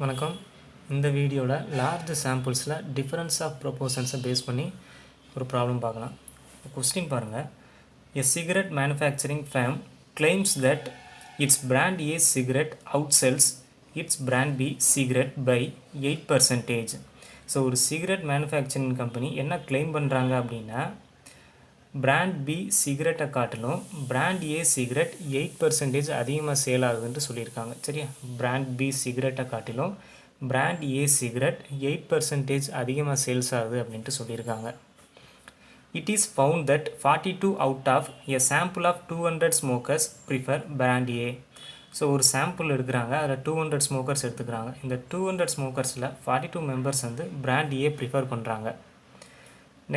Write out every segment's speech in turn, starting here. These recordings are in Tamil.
வணக்கம். இந்த வீடியோவில் லார்ஜ் சாம்பிள்ஸில் டிஃபரன்ஸ் ஆஃப் ப்ரொபோர்ஷன்ஸை பேஸ் பண்ணி ஒரு ப்ராப்ளம் பார்க்கலாம். கொஸ்டின் பாருங்கள். A cigarette manufacturing firm claims that its brand A cigarette outsells its brand B cigarette by 8%. So ஒரு சிகரெட் மேனுஃபேக்சரிங் கம்பெனி என்ன கிளைம் பண்ணுறாங்க அப்படின்னா, பிராண்ட் பி சிகரெட்டை காட்டிலும் பிராண்ட் ஏ சிகரெட் 8% அதிகமாக சேல் ஆகுதுன்ட்டு சொல்லியிருக்காங்க. சரியா, பிராண்ட் பி சிகரெட்டை காட்டிலும் பிராண்ட் ஏ சிகரெட் 8% அதிகமாக சேல்ஸ் ஆகுது அப்படின்ட்டு சொல்லியிருக்காங்க. It is found that 42 out of a sample of 200 smokers prefer brand A. So ஒரு சாம்பிள் எடுக்கிறாங்க, அதில் 200 ஸ்மோக்கர்ஸ் எடுத்துக்கிறாங்க. இந்த 200 ஸ்மோக்கர்ஸில் 42 மெம்பர்ஸ் வந்து பிராண்ட் ஏ ப்ரிஃபர் பண்ணுறாங்க.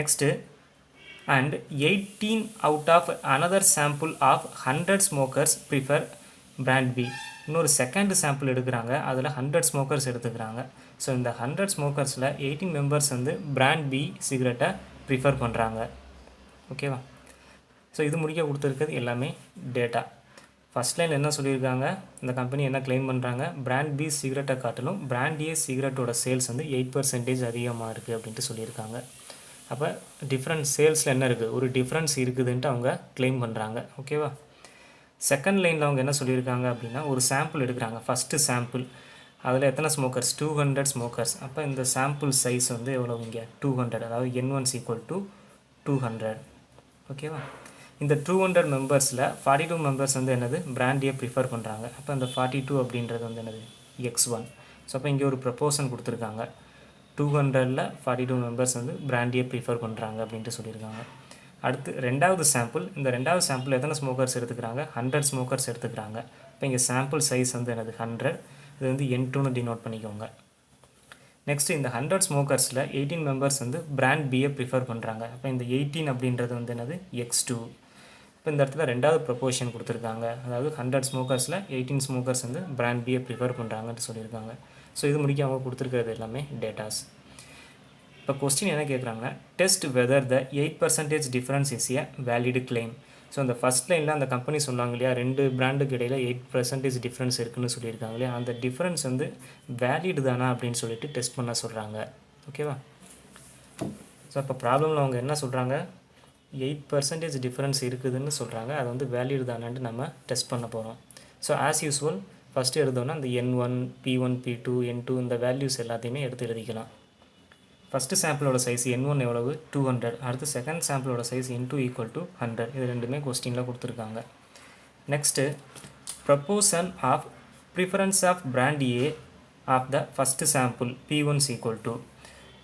Next, and 18 out of another sample of 100 smokers prefer brand B. இன்னொரு செகண்ட் சாம்பிள் எடுக்கிறாங்க, அதில் 100 ஸ்மோக்கர்ஸ் எடுத்துக்கிறாங்க. ஸோ இந்த 100 ஸ்மோக்கர்ஸில் 18 மெம்பர்ஸ் வந்து பிராண்ட் பி சிகரெட்டை ப்ரிஃபர் பண்ணுறாங்க. ஓகேவா? ஸோ இது முடிக்க கொடுத்துருக்கிறது எல்லாமே டேட்டா. ஃபஸ்ட் லைன் என்ன சொல்லியிருக்காங்க, இந்த கம்பெனி என்ன கிளைம் பண்ணுறாங்க, பிராண்ட் பி சிகரெட்டை காட்டிலும் பிராண்ட் ஏ சிகரெட்டோட சேல்ஸ் வந்து 8% அதிகமாக இருக்குது அப்படின்ட்டு சொல்லியிருக்காங்க. அப்போ டிஃப்ரெண்ட் சேல்ஸில் என்ன இருக்குது, ஒரு டிஃப்ரென்ஸ் இருக்குதுன்ட்டு அவங்க கிளைம் பண்ணுறாங்க. ஓகேவா? செகண்ட் லைனில் அவங்க என்ன சொல்லியிருக்காங்க அப்படின்னா, ஒரு சாம்பிள் எடுக்கிறாங்க. ஃபஸ்ட்டு சாம்பிள், அதில் எத்தனை ஸ்மோக்கர்ஸ், 200 ஸ்மோக்கர்ஸ். அப்போ இந்த சாம்பிள் சைஸ் வந்து எவ்வளோ இங்கே 200, அதாவது N1 = 200. ஓகேவா? இந்த 200 மெம்பர்ஸில் 42 மெம்பர்ஸ் வந்து என்னது, பிராண்ட் ஏ ப்ரிஃபர் பண்ணுறாங்க. அப்போ இந்த 42 அப்படின்றது வந்து என்னது, X1. ஸோ அப்போ இங்கே ஒரு ப்ரப்போசன் கொடுத்துருக்காங்க. 200ல் 42 மெம்பர்ஸ் வந்து பிராண்ட் ஏ ப்ரிஃபர் பண்ணுறாங்க அப்படின்ட்டு சொல்லியிருக்காங்க. அடுத்து ரெண்டாவது சாம்பிள், இந்த ரெண்டாவது சாம்பிள் எத்தனை ஸ்மோக்கர்ஸ் எடுத்துக்கிறாங்க, 100 ஸ்மோக்கர்ஸ் எடுத்துக்கிறாங்க. இப்போ இங்கே சாம்பிள் சைஸ் வந்து என்னது, 100. இது வந்து N2ன்னு டினோட் பண்ணிக்கோங்க. நெக்ஸ்ட், இந்த 100 ஸ்மோக்கர்ஸில் 18 மெம்பர்ஸ் வந்து பிராண்ட் பியை ப்ரிஃபர் பண்ணுறாங்க. அப்போ இந்த 18 அப்படின்றது வந்து என்னது, X2. இப்போ இந்த இடத்துல ரெண்டாவது ப்ரொப்போர்ஷன் கொடுத்துருக்காங்க, அதாவது 100 ஸ்மோக்கர்ஸில் 18 ஸ்மோக்கர்ஸ் வந்து பிராண்ட் பியை ப்ரிஃபர் பண்ணுறாங்கன்னு சொல்லியிருக்காங்க. ஸோ இது முடிக்க அவங்க கொடுத்துருக்கிறது எல்லாமே டேட்டாஸ். இப்போ கொஸ்டின் என்ன கேட்குறாங்கன்னா, test whether the 8% difference is a valid claim. So அந்த ஃபஸ்ட் லைனில் அந்த கம்பெனி சொன்னாங்க இல்லையா, ரெண்டு பிராண்டுக்கு இடையில் 8% டிஃப்ரென்ஸ் இருக்குதுன்னு சொல்லியிருக்காங்க இல்லையா, அந்த டிஃப்ரென்ஸ் வந்து வேலிட் தானா அப்படின்னு சொல்லிட்டு டெஸ்ட் பண்ண சொல்கிறாங்க. ஓகேவா? ஸோ அப்போ ப்ராப்ளமில் அவங்க என்ன சொல்கிறாங்க, 8% டிஃப்ரென்ஸ் இருக்குதுன்னு சொல்கிறாங்க. அது வந்து வேலிட் தானான்ட்டு நம்ம டெஸ்ட் பண்ண போகிறோம். ஸோ ஆஸ் யூஸ்வல் ஃபஸ்ட்டு எழுதோன்னா இந்த N1, P1, P2, N2 இந்த வேல்யூஸ் எல்லாத்தையுமே எடுத்து எழுதிக்கலாம். ஃபஸ்ட்டு சாம்பிளோட சைஸ் N1 எவ்வளவு, 200. அடுத்து செகண்ட் சாம்பிளோட சைஸ் N2 = 100. இது ரெண்டுமே கொஸ்டினில் கொடுத்துருக்காங்க. Next, proportion of preference of brand A of the first sample P1 =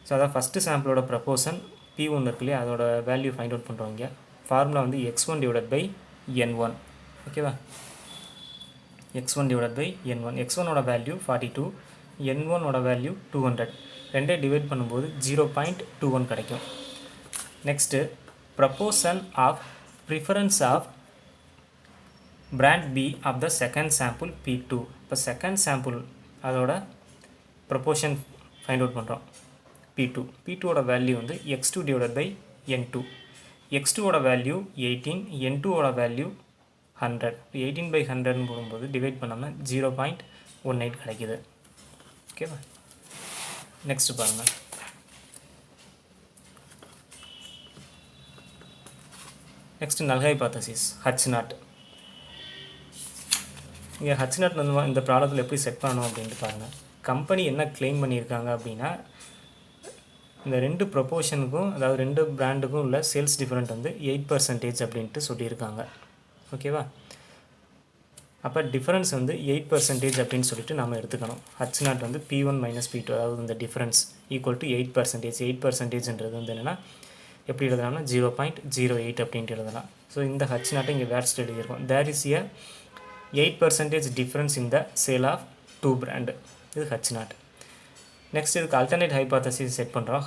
so அதாவது ஃபஸ்ட்டு சாம்பிளோட ப்ரப்போசன் P1 இருக்கு இல்லையா, அதோட வேல்யூ ஃபைண்ட் அவுட் பண்ணுறவங்க. ஃபார்முலா வந்து X1/N1. ஓகேவா? X1/N1. X1ஓட வேல்யூ 42, N1ஓட வேல்யூ 200. ரெண்டே டிவைட் பண்ணும்போது 0.21 கிடைக்கும். Next, proportion of preference of brand B of the second sample P2. இப்போ செகண்ட் சாம்பிள் அதோட ப்ரப்போர்ஷன் ஃபைண்ட் அவுட் பண்ணுறோம். P2ஓட வேல்யூ வந்து X2/N2. X2ஓட value 18, N2ஓட value 100. 18/100 போடும்போது டிவைட் பண்ணோம்னா 0.18 கிடைக்குது. ஓகேவா? நெக்ஸ்ட் பாருங்கள். நெக்ஸ்ட் நல் ஹைபோதசிஸ் H0. இங்கே H0 வந்து இந்த ப்ராப்ளத்தில் எப்படி செட் பண்ணணும் அப்படின்ட்டு பாருங்கள். கம்பெனி என்ன கிளைம் பண்ணியிருக்காங்க அப்படின்னா, இந்த ரெண்டு ப்ரொப்போர்ஷனுக்கும், அதாவது ரெண்டு பிராண்டுக்கும் உள்ள சேல்ஸ் டிஃப்ரெண்ட் வந்து 8% அப்படின்ட்டு சொல்லியிருக்காங்க. ஓகேவா? அப்போ டிஃப்ரென்ஸ் வந்து 8% அப்படின்னு சொல்லிட்டு நம்ம எடுத்துக்கணும். H0 வந்து P1 - P2, அதாவது இந்த டிஃப்ரென்ஸ் = 8%. 8%ன்றது வந்து என்னென்னா எப்படி எழுதலாம்னா 0.08 அப்படின்ட்டு எழுதலாம். ஸோ இந்த H0 இங்கே வேர்ஸ்ட் எழுதியிருக்கோம். There is a 8% difference in the sale of 2 brand. இது H0. நெக்ஸ்ட், இதுக்கு அல்டர்னேட் ஹைபோதசிஸ் செட் பண்ணுறோம்.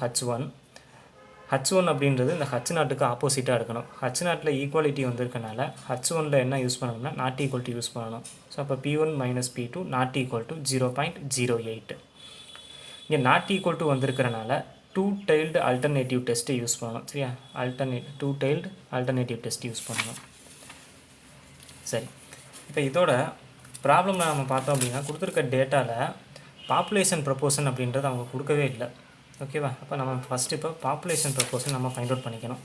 H1 அப்படின்றது இந்த H0க்கு ஆப்போசிட்டாக இருக்கணும். H0ல் ஈக்குவாலிட்டி வந்திருக்கனால H1ல் என்ன யூஸ் பண்ணணும்னா நாட் ஈக்குவல் டு யூஸ் பண்ணணும். ஸோ அப்போ P1 - P2 not equal to 0.08. இங்கே நாட் ஈக்குவல் டு வந்திருக்கிறனால 2 tailed அல்டர்னேட்டிவ் டெஸ்ட்டு யூஸ் பண்ணணும். சரியா? 2 tailed அல்டர்னேட்டிவ் டெஸ்ட் யூஸ் பண்ணணும். சரி, இப்போ இதோட ப்ராப்ளமில் நம்ம பார்த்தோம் அப்படின்னா, கொடுத்துருக்க டேட்டாவில் பாப்புலேஷன் ப்ரொபோர்ஷன் அப்படின்றது அவங்க கொடுக்கவே இல்லை. ஓகேவா? அப்போ நம்ம ஃபஸ்ட்டு இப்போ பாப்புலேஷன் ப்ரொபோர்ஷன் நம்ம ஃபைண்ட் அவுட் பண்ணிக்கணும்.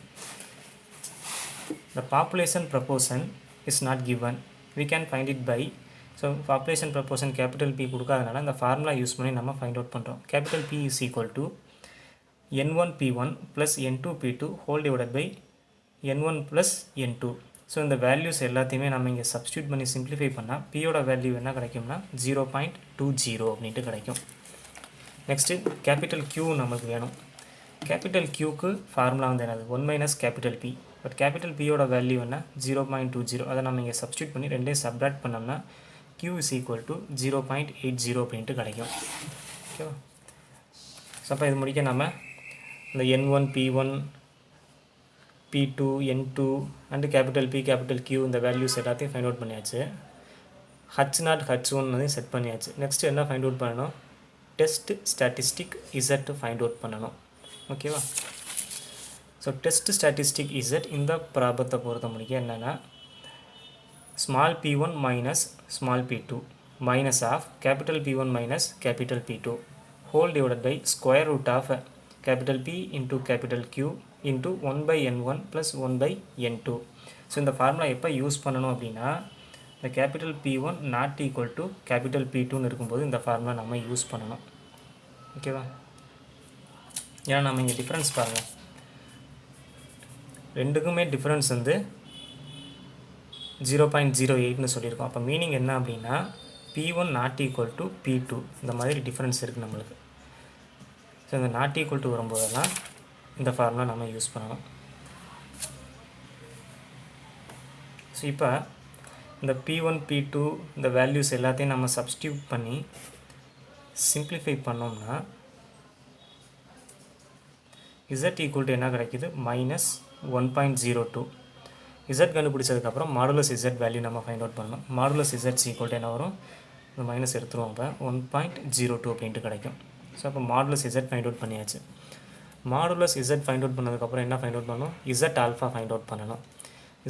The population proportion is not given. We can find it by, so population proportion capital P கொடுக்காதனால இந்த ஃபார்முலா யூஸ் பண்ணி நம்ம ஃபைண்ட் அவுட் பண்ணுறோம். capital P is equal to n1p1 plus n2p2 whole divided by n1 plus n2. So இந்த வேல்யூஸ் எல்லாத்தையுமே நம்ம இங்கே சப்ஸ்டியூட் பண்ணி சிம்பிளிஃபை பண்ணால் பியோட வேல்யூ என்ன கிடைக்கும்னா 0.20 அப்படின்ட்டு கிடைக்கும். நெக்ஸ்ட்டு கேபிட்டல் Q நமக்கு வேணும். கேபிட்டல் Qக்கு ஃபார்முலா வந்து என்னது 1 minus capital P. But capital பியோட வேல்யூ என்ன 0.20. அதை நம்ம இங்கே சப்ஸ்டியூட் பண்ணி ரெண்டையும் சப்ராக்ட் பண்ணோம்னா Q is equal to 0.80 அப்படின்ட்டு கிடைக்கும். ஓகேவா? ஸோ அப்போ இது முடிக்க நம்ம இந்த N1 P1 P2 N2 and capital P capital Q இந்த வேல்யூஸ் எல்லாத்தையும் ஃபைண்ட் அவுட் பண்ணியாச்சு. H0 H1 செட் பண்ணியாச்சு. நெக்ஸ்ட் என்ன ஃபைண்ட் அவுட் பண்ணணும்? Test statistic Z find out பண்ணணும். ஓகேவா? ஸோ டெஸ்ட் ஸ்டாட்டிஸ்டிக் Z இந்த ப்ராப்ளத்தை பொறுத்த முடிக்க என்னென்னா small p1 minus small p2 minus of capital P1 minus capital P2 whole divided by square root of capital P into capital Q into 1 by n1 plus 1 by n2. So இந்த ஃபார்முலா எப்போ யூஸ் பண்ணணும் அப்படின்னா இந்த capital P1 not equal to capital P2ன்னு இருக்கும்போது இந்த ஃபார்முலா நம்ம யூஸ் பண்ணணும். ஓகேவா? ஏன்னா நம்ம இங்கே டிஃப்ரென்ஸ் பாருங்கள், ரெண்டுக்குமே டிஃப்ரென்ஸ் வந்து 0.08ன்னு சொல்லியிருக்கோம். அப்போ மீனிங் என்ன அப்படின்னா P1 not equal to P2 இந்த மாதிரி டிஃப்ரென்ஸ் இருக்குது நம்மளுக்கு. ஸோ இந்த நாட் ஈக்குவல் டு வரும்போதெல்லாம் இந்த ஃபார்முலா நம்ம யூஸ் பண்ணணும். ஸோ இப்போ இந்த P1 P2 இந்த வேல்யூஸ் எல்லாத்தையும் நம்ம சப்ஸ்டியூட் பண்ணி சிம்பிளிஃபை பண்ணோம்னா Z ஈக்குவல் டு என்ன கிடைக்கிது மைனஸ் 1.02. Z கண்டுபிடிச்சதுக்கப்புறம் மாடுலஸ் Z வேல்யூ நம்ம ஃபைண்ட் அவுட் பண்ணணும். மாடுலஸ் Z ஈக்குவல் டு என்ன வரும்? இந்த மைனஸ் எடுத்துருவோம். அப்போ 1.02 அப்படின்ட்டு கிடைக்கும். ஸோ அப்போ மாடுலஸ் Z ஃபைண்ட் அவுட் பண்ணியாச்சு. மாடுலஸ் Z ஃபைண்ட் அவுட் பண்ணதுக்கப்புறம் என்ன ஃபைண்ட் அவுட் பண்ணணும்? Z ஆல்ஃபா ஃபைண்ட் அவுட் பண்ணணும்.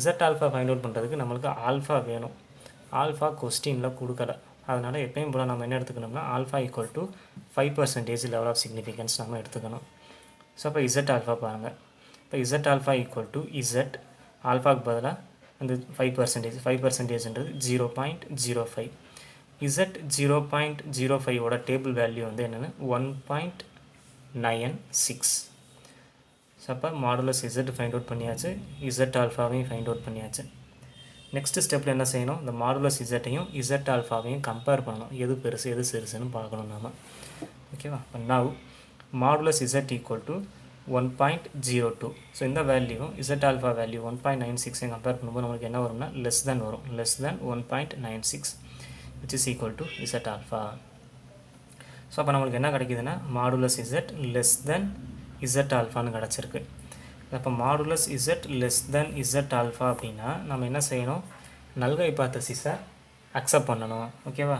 Z ஆல்ஃபா ஃபைண்ட் அவுட் பண்ணுறதுக்கு நம்மளுக்கு ஆல்ஃபா வேணும். ஆல்ஃபா கொஸ்டினில் கொடுக்கல. அதனால் எப்பயும் போல் நம்ம என்ன எடுத்துக்கணும்னா alpha equal to 5% level of significance நம்ம எடுத்துக்கணும். ஸோ அப்போ Z ஆல்ஃபா பாருங்கள். இப்போ Z alpha equal to Z ஆல்ஃபாவுக்கு பதிலாக அந்த 5%ன்றது 0.05. Z 0.05ஓட டேபிள் வேல்யூ வந்து என்னென்னு 1.96. ஸோ அப்போ மாடுலஸ் Z ஃபைண்ட் அவுட் பண்ணியாச்சு, Z ஆல்ஃபாவையும் ஃபைண்ட் அவுட் பண்ணியாச்சு. நெக்ஸ்ட் ஸ்டெப்பில் என்ன செய்யணும்? இந்த மாடுலஸ் Z-ஐயும் Z ஆல்ஃபாவையும் கம்பேர் பண்ணணும். எது பெருசு எது சிறுசுன்னு பார்க்கணும் நாம. ஓகேவா? இப்போ now modulus Z equal to 1.02. So இந்த value Z alpha value 1.96 compare பண்ணும்போது நம்மளுக்கு என்ன வரும்னா லெஸ் தேன் வரும். Less than 1.96 which is equal to Z alpha. So அப்போ நம்மளுக்கு என்ன கிடைக்குதுன்னா modulus Z less than Z ஆல்ஃபான்னு கிடச்சிருக்கு. அப்போ modulus Z less than Z alpha அப்படின்னா நம்ம என்ன செய்யணும்? நல் ஹைபோதசிஸை அக்செப்ட் பண்ணணும். ஓகேவா?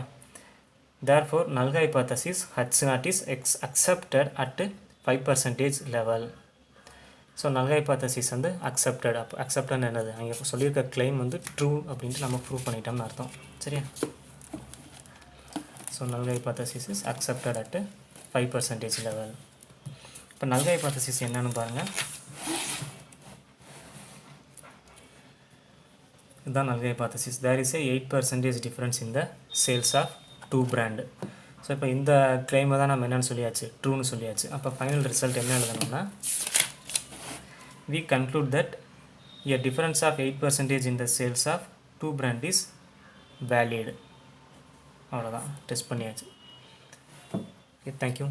therefore null hypothesis H0 is accepted at 5% level. So null hypothesis வந்து accepted. அப்போ accepted என்னது? அங்கே சொல்லியிருக்க claim வந்து true அப்படின்ட்டு நம்ம ப்ரூவ் பண்ணிட்டோம்னு அர்த்தம். சரியா? So null hypothesis is accepted at 5% level. இப்போ null hypothesis என்னன்னு பாருங்கள். இதுதான் null hypothesis. There is a 8% difference in the sales of 2 brand. So இப்போ இந்த கிளைமை தான் நம்ம என்னென்னு சொல்லியாச்சு? ட்ரூன்னு சொல்லியாச்சு. அப்போ ஃபைனல் ரிசல்ட் என்ன எழுதணும்னா we conclude that a difference of 8% in the sales of 2 brand is valid. அவ்வளோதான், டெஸ்ட் பண்ணியாச்சு. Okay, thank you.